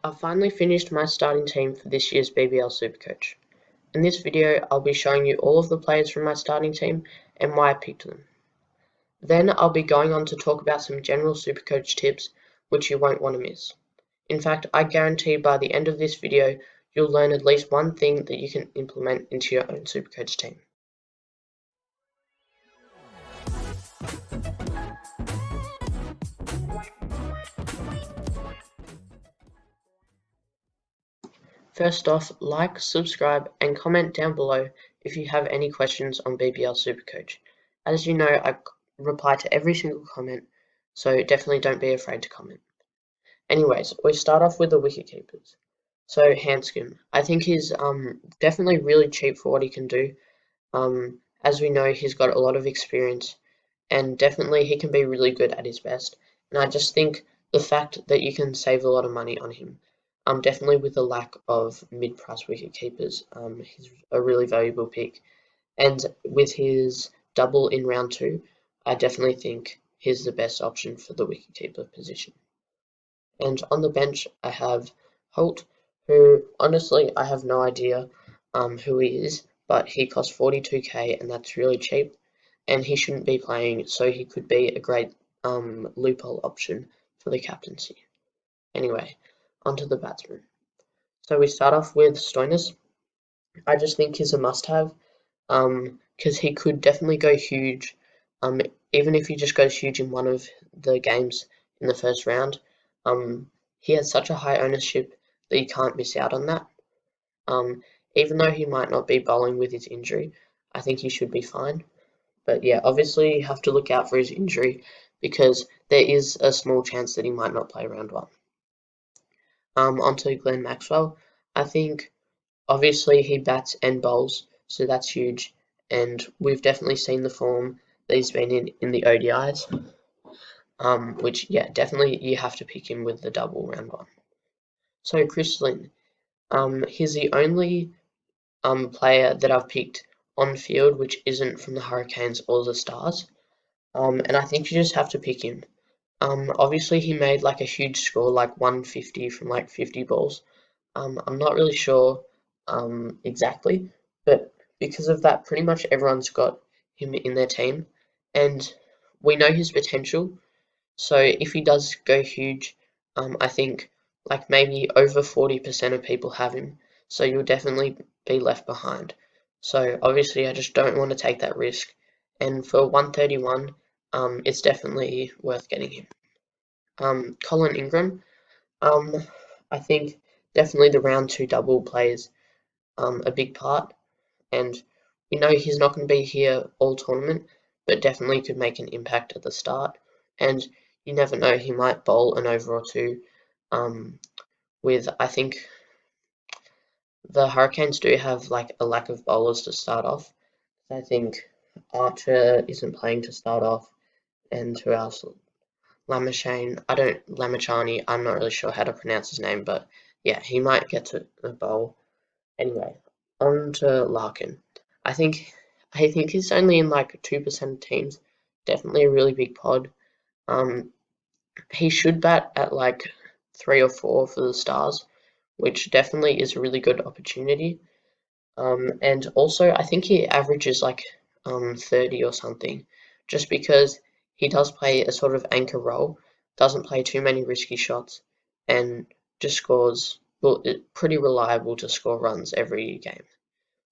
I've finally finished my starting team for this year's BBL Supercoach. In this video, I'll be showing you all of the players from my starting team and why I picked them. Then I'll be going on to talk about some general Supercoach tips which you won't want to miss. In fact, I guarantee by the end of this video, you'll learn at least one thing that you can implement into your own Supercoach team. First off, like, subscribe, and comment down below if you have any questions on BBL Supercoach. As you know, I reply to every single comment, so definitely don't be afraid to comment. Anyways, we start off with the wicket keepers. So Handscomb, I think he's definitely really cheap for what he can do. As we know, he's got a lot of experience, and definitely he can be really good at his best. And I just think the fact that you can save a lot of money on him, definitely with the lack of mid-price wicket keepers, he's a really valuable pick. And with his double in round 2, I definitely think he's the best option for the wicketkeeper position. And on the bench, I have Holt, who honestly I have no idea who he is, but he costs 42k and that's really cheap, and he shouldn't be playing, so he could be a great loophole option for the captaincy. Anyway, onto the batsmen. So we start off with Stoinis. I just think he's a must-have because he could definitely go huge, even if he just goes huge in one of the games in the first round. He has such a high ownership that you can't miss out on that. Even though he might not be bowling with his injury, I think he should be fine. But yeah, obviously you have to look out for his injury because there is a small chance that he might not play round 1. Onto Glenn Maxwell. I think obviously he bats and bowls, so that's huge, and we've definitely seen the form that he's been in the ODIs, which yeah, definitely you have to pick him with the double round 1. So Chris Lynn, he's the only player that I've picked on field which isn't from the Hurricanes or the Stars, and I think you just have to pick him. Obviously he made like a huge score, like 150 from like 50 balls. I'm not really sure exactly, but because of that, pretty much everyone's got him in their team, and we know his potential. So if he does go huge, I think like maybe over 40% of people have him, so you'll definitely be left behind. So obviously, I just don't want to take that risk, and for 131, it's definitely worth getting him. Colin Ingram, I think definitely the round 2 double plays a big part, and we know he's not going to be here all tournament, but definitely could make an impact at the start, and you never know, he might bowl an over or two. With I think the Hurricanes do have like a lack of bowlers to start off. I think Archer isn't playing to start off, and who else? Lamachani, I'm not really sure how to pronounce his name, but yeah, he might get to the bowl. Anyway, on to Larkin. I think he's only in like 2% of teams. Definitely a really big pod. He should bat at like 3 or 4 for the Stars, which definitely is a really good opportunity. And also, I think he averages like 30 or something, just because he does play a sort of anchor role, doesn't play too many risky shots, and just scores, well, pretty reliable to score runs every game.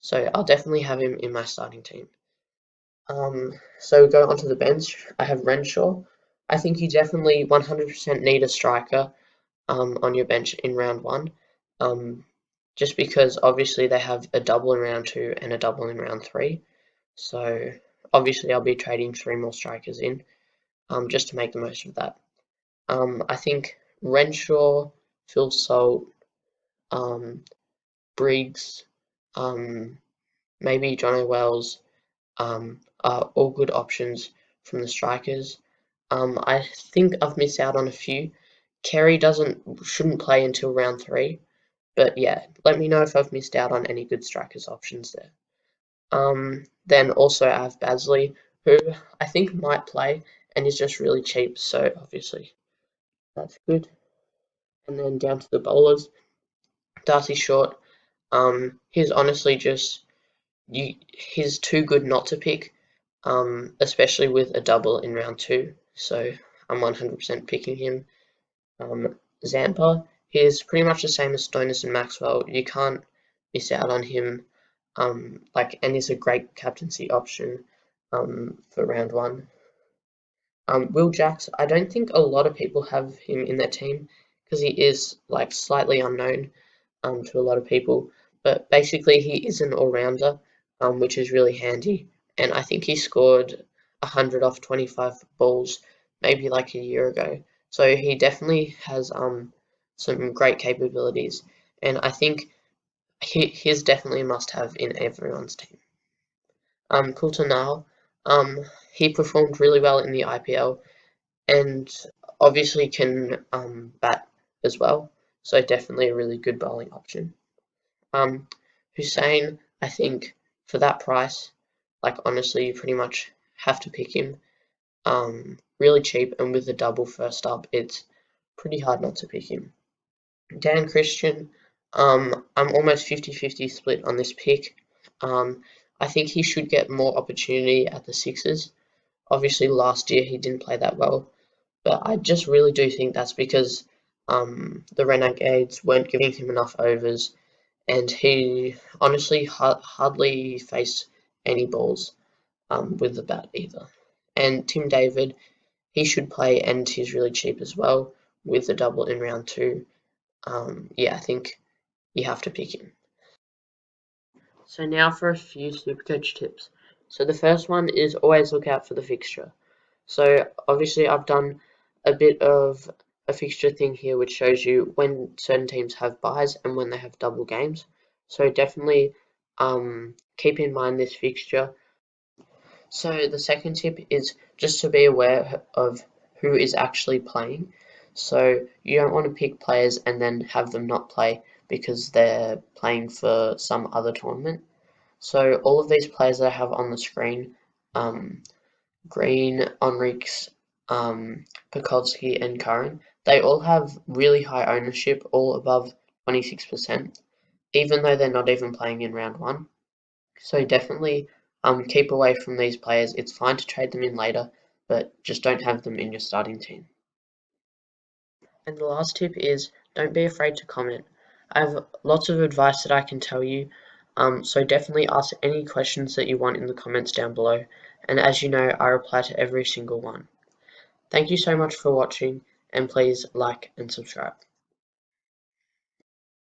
So I'll definitely have him in my starting team. So go onto the bench. I have Renshaw. I think you definitely 100% need a striker on your bench in round 1. Just because obviously they have a double in round 2 and a double in round 3. So obviously I'll be trading 3 more strikers in just to make the most of that. I think Renshaw, Phil Salt, Briggs, maybe Jono Wells are all good options from the strikers. I think I've missed out on a few. Kerry shouldn't play until round 3. But yeah, let me know if I've missed out on any good strikers options there. Then also I have Bazley, who I think might play and is just really cheap, so obviously that's good. And then down to the bowlers, Darcy Short. He's honestly just he's too good not to pick, especially with a double in round 2. So I'm 100% picking him. Zampa, he's pretty much the same as Stoinis and Maxwell. You can't miss out on him. And he's a great captaincy option for round 1. Will Jacks, I don't think a lot of people have him in their team because he is like slightly unknown to a lot of people. But basically, he is an all-rounder, which is really handy. And I think he scored 100 off 25 balls maybe like a year ago. So he definitely has some great capabilities. And I think he's definitely a must-have in everyone's team. Coulter he performed really well in the IPL and obviously can bat as well. So definitely a really good bowling option. Hussain, I think for that price, like honestly, you pretty much have to pick him. Really cheap, and with the double first up, it's pretty hard not to pick him. Dan Christian, I'm almost 50-50 split on this pick. I think he should get more opportunity at the Sixers. Obviously, last year he didn't play that well, but I just really do think that's because the Renegades weren't giving him enough overs, and he honestly hardly faced any balls with the bat either. And Tim David, he should play, and he's really cheap as well with the double in round 2. Yeah, I think you have to pick him. So now for a few Supercoach tips. So the first one is always look out for the fixture. So obviously I've done a bit of a fixture thing here which shows you when certain teams have buys and when they have double games. So definitely keep in mind this fixture. So the second tip is just to be aware of who is actually playing. So you don't want to pick players and then have them not play because they're playing for some other tournament. So all of these players that I have on the screen, Green, Enriques, Pekowski, and Curran, they all have really high ownership, all above 26%, even though they're not even playing in round 1. So definitely keep away from these players. It's fine to trade them in later, but just don't have them in your starting team. And the last tip is don't be afraid to comment. I have lots of advice that I can tell you, so definitely ask any questions that you want in the comments down below. And as you know, I reply to every single one. Thank you so much for watching, and please like and subscribe.